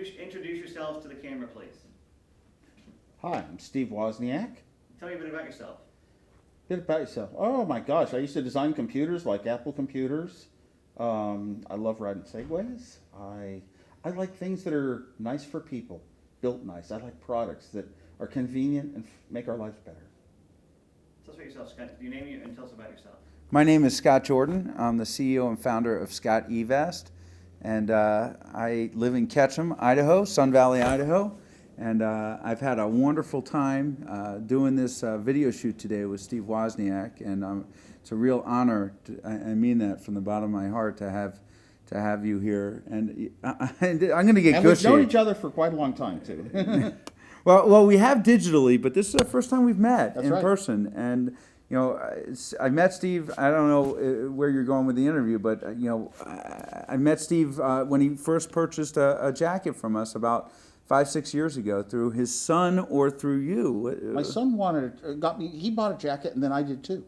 introduce yourselves to the camera, please. Hi, I'm Steve Wozniak. Tell me a bit about yourself. Bit about yourself. Oh my gosh, I used to design computers like Apple computers. I love riding Segways. I like things that are nice for people, built nice. I like products that are convenient and make our lives better. Tell us about yourself, Scott. Your name and tell us about yourself. My name is Scott Jordan. I'm the CEO and founder of SCOTTeVEST, and I live in Ketchum, Idaho, Sun Valley, Idaho, and I've had a wonderful time doing this video shoot today with Steve Wozniak, and it's a real honor. I mean that from the bottom of my heart to have you here, and I'm going to get And gushy. we've known each other for quite a long time too. Well, we have digitally, but this is the first time we've met in right. person, and. You know, I met Steve, I don't know where you're going with the interview, but, you know, I met Steve when he first purchased a jacket from us about 5-6 years ago through his son or through you. My son he bought a jacket and then I did too.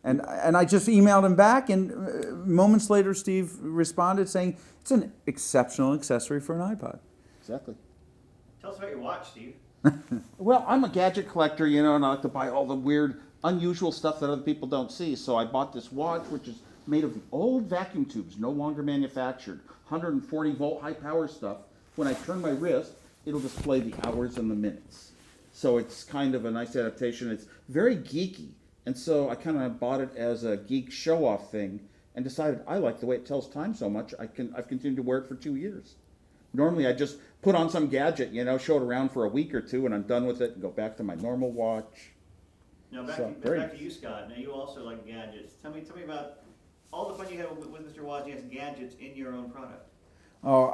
And I just emailed him back, and moments later Steve responded saying, it's an exceptional accessory for an iPod. Exactly. Tell us about your watch, Steve. Well, I'm a gadget collector, you know, and I like to buy all the weird, unusual stuff that other people don't see. So I bought this watch, which is made of old vacuum tubes, no longer manufactured, 140 volt high power stuff. When I turn my wrist, it'll display the hours and the minutes. So it's kind of a nice adaptation. It's very geeky. And so I kind of bought it as a geek show-off thing and decided I like the way it tells time so much, I've continued to wear it for 2 years. Normally I just put on some gadget, you know, show it around for a week or two and I'm done with it and go back to my normal watch. Now back to you, Scott. Now you also like gadgets. Tell me about all the fun you had with Mr. Wozniak's gadgets in your own product. Oh,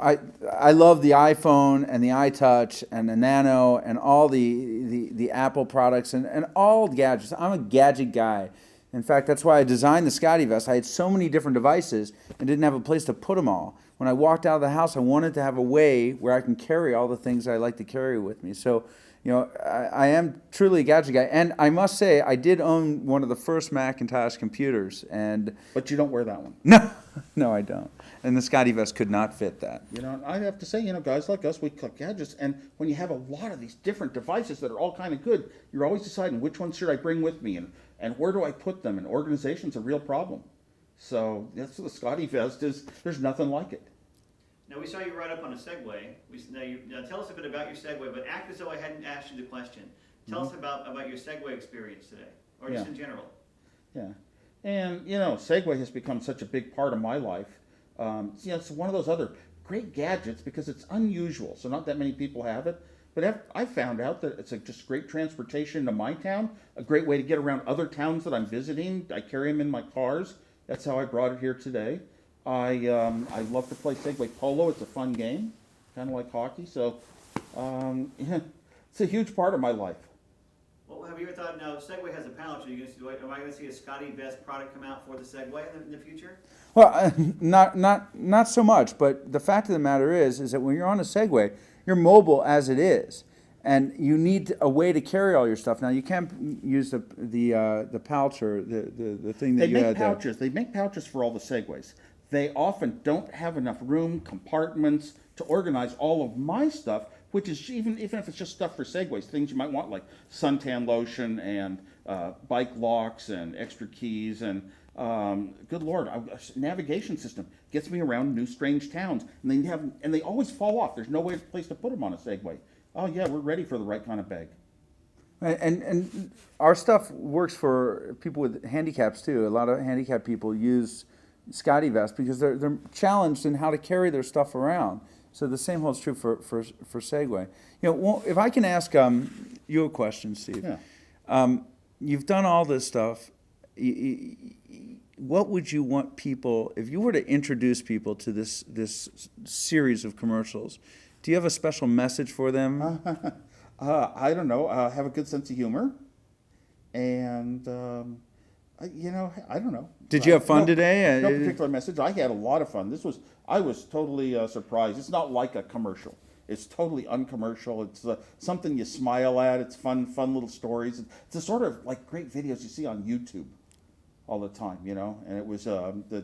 I love the iPhone and the iTouch and the Nano and all the Apple products and all gadgets. I'm a gadget guy. In fact, that's why I designed the SCOTTeVEST. I had so many different devices and didn't have a place to put them all. When I walked out of the house, I wanted to have a way where I can carry all the things I like to carry with me. So, you know, I am truly a gadget guy. And I must say, I did own one of the first Macintosh computers. But you don't wear that one. No, I don't. And the SCOTTeVEST could not fit that. You know, I have to say, you know, guys like us, we collect gadgets, and when you have a lot of these different devices that are all kind of good, you're always deciding which ones should I bring with me, and where do I put them, and organization's a real problem. So that's what the SCOTTeVEST is. There's nothing like it. Now we saw you ride up on a Segway. Now tell us a bit about your Segway, but act as though I hadn't asked you the question. Tell us about your Segway experience today, or just in general. Yeah, and you know, Segway has become such a big part of my life. You know, it's one of those other great gadgets because it's unusual, so not that many people have it. But I found out that it's just great transportation to my town, a great way to get around other towns that I'm visiting. I carry them in my cars. That's how I brought it here today. I love to play Segway Polo. It's a fun game, kind of like hockey. So yeah, it's a huge part of my life. Well, have you ever thought, now Segway has a pouch, am I going to see a SCOTTeVEST product come out for the Segway in the future? Well, not so much, but the fact of the matter is that when you're on a Segway, you're mobile as it is, and you need a way to carry all your stuff. Now you can't use the pouch or the thing that you had there. They make pouches for all the Segways. They often don't have enough room, compartments to organize all of my stuff, which is even if it's just stuff for Segways, things you might want like suntan lotion and bike locks and extra keys and good Lord, a navigation system gets me around new strange towns, and they always fall off. There's no place to put them on a Segway. Oh yeah, we're ready for the right kind of bag. And our stuff works for people with handicaps too. A lot of handicapped people use SCOTTeVEST because they're challenged in how to carry their stuff around. So the same holds true for Segway. You know, well, if I can ask you a question, Steve. Yeah. You've done all this stuff. What would you want people, if you were to introduce people to this series of commercials, do you have a special message for them? I don't know. Have a good sense of humor, and you know, I don't know. Did you have fun today? No particular message. I had a lot of fun. I was totally surprised. It's not like a commercial. It's totally uncommercial. It's something you smile at. It's fun little stories. It's the sort of like great videos you see on YouTube all the time, you know. And it was the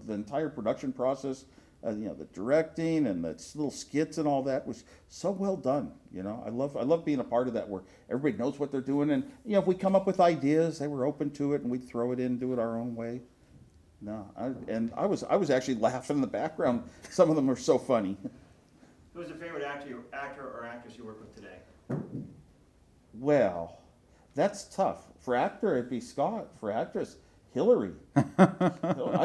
entire production process. The directing and the little skits and all that was so well done. I love being a part of that where everybody knows what they're doing, and if we come up with ideas, they were open to it, and we'd throw it in, do it our own way. No, I was actually laughing in the background. Some of them are so funny. Who's your favorite actor or actress you work with today? Well, that's tough. For actor, it'd be Scott. For actress, Hillary. I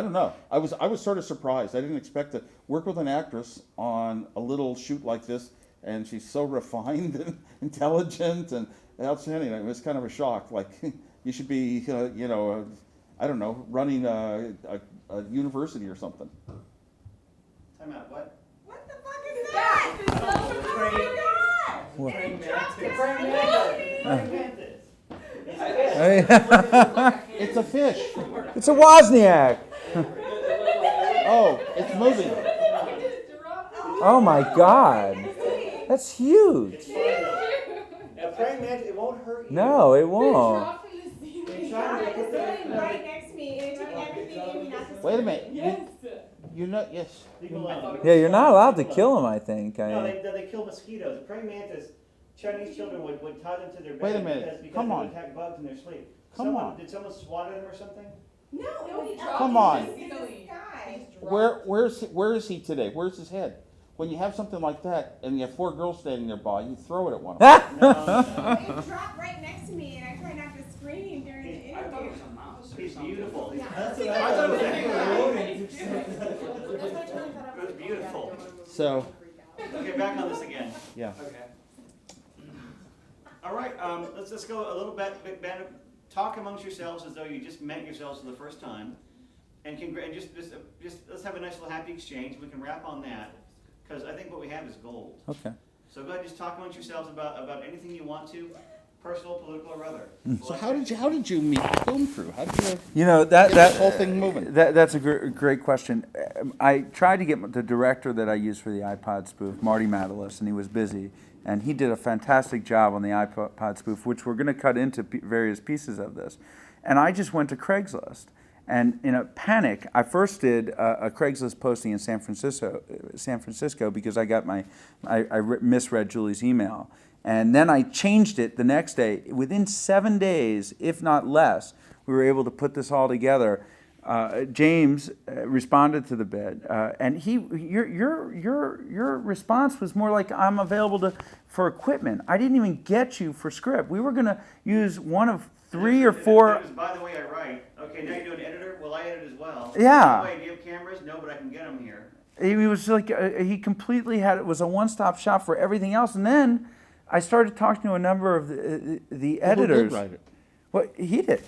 don't know. I was sort of surprised. I didn't expect to work with an actress on a little shoot like this, and she's so refined and intelligent and outstanding. It was kind of a shock. Like, you should be, I don't know, running a university or something. Time out. What? What the fuck is that? It's a fish. It's a Wozniak. Oh, it's moving. Oh my God. That's huge. A praying mantis, it won't hurt you. No, it won't. Right next to me, and it took everything in me not to. Wait a minute. Yes. Yes. Yeah, you're not allowed to kill them, I think. No, they kill mosquitoes. A praying mantis, Chinese children would tie them to their bed. Wait a minute. Because Come they on. would attack bugs in their sleep. Come on. Did someone swat at him or something? No, it was Come on. in the sky. Where is he today? Where's his head? When you have something like that and you have 4 girls standing nearby, you throw it at one of them. It dropped right next to me, and I tried not to scream during the interview. He's beautiful. Yeah. It was beautiful. So, Okay, back on this again. yeah. Okay. All right, let's go a little bit, talk amongst yourselves as though you just met yourselves for the first time, and just let's have a nice little happy exchange. We can wrap on that, because I think what we have is gold. Okay. So go ahead, just talk amongst yourselves about anything you want to, personal, political, or other. So how did you meet the film crew? How did you That get this whole thing moving? That's a great question. I tried to get the director that I used for the iPod spoof, Marty Matalis, and he was busy. And he did a fantastic job on the iPod spoof, which we're going to cut into various pieces of this. And I just went to Craigslist. And in a panic, I first did a Craigslist posting in San Francisco because I misread Julie's email. And then I changed it the next day. Within 7 days, if not less, we were able to put this all together. James responded to the bid, and your response was more like, I'm available for equipment. I didn't even get you for script. We were going to use one of 3 or 4. It was, by the way, I write. Okay, now you're doing editor. Well, I edit as well. Yeah. By the way, do you have cameras? No, but I can get them here. He was like, he completely it was a one-stop shop for everything else. And then I started talking to a number of the editors. Who did write it? Well, he did.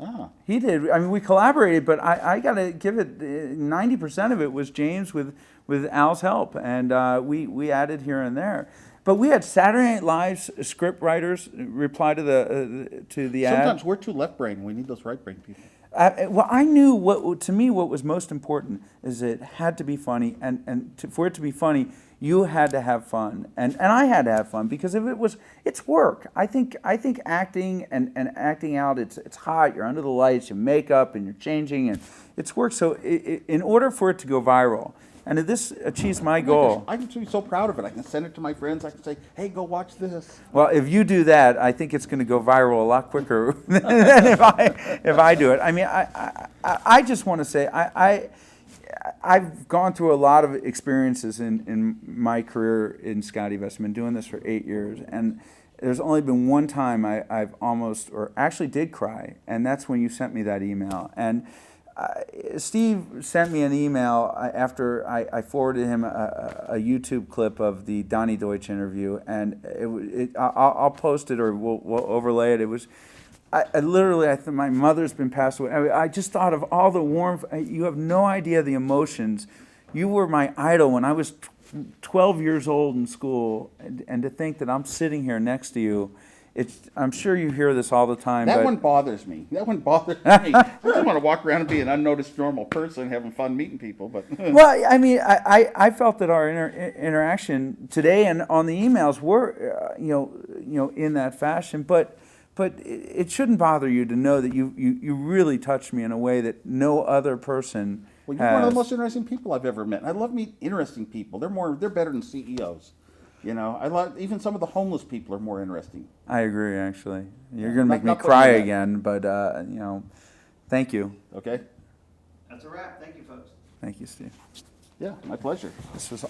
Ah. He did. I mean, we collaborated, but I got to give it 90% of it was James with Al's help, and we added here and there. But we had Saturday Night Live's script writers reply to the ad. Sometimes we're too left brain. We need those right brain people. Well, I knew what was most important is it had to be funny, and for it to be funny, you had to have fun, and I had to have fun, because if it's work. I think acting and acting out, it's hot. You're under the lights, you make up, and you're changing, and it's work. So in order for it to go viral, and if this achieves my goal, I can be so proud of it. I can send it to my friends. I can say, "Hey, go watch this." well, if you do that, I think it's going to go viral a lot quicker than if I do it. I mean, I just want to say I've gone through a lot of experiences in my career in SCOTTeVEST. I've been doing this for 8 years, and there's only been one time I've almost, or actually did cry, and that's when you sent me that email. And Steve sent me an email after I forwarded him a YouTube clip of the Donnie Deutsch interview, and I'll post it, or we'll overlay it. It was, I literally, I thought my mother's been passed away. I just thought of all the warmth. You have no idea the emotions. You were my idol when I was 12 years old in school, and to think that I'm sitting here next to you. I'm sure you hear this all the time. That but one bothers me. That one bothers me. I just want to walk around and be an unnoticed normal person, having fun meeting people. But well, I mean, I felt that our interaction today and on the emails were, in that fashion. But it shouldn't bother you to know that you really touched me in a way that no other person Well, you're one of the has. most interesting people I've ever met. I love meeting interesting people. They're better than CEOs. You know, I love even some of the homeless people are more interesting. I agree, actually. You're Yeah, gonna make me not putting cry you down. again, but thank you, Okay? That's a wrap. Thank you, folks. thank you, Steve. Yeah, my pleasure. This was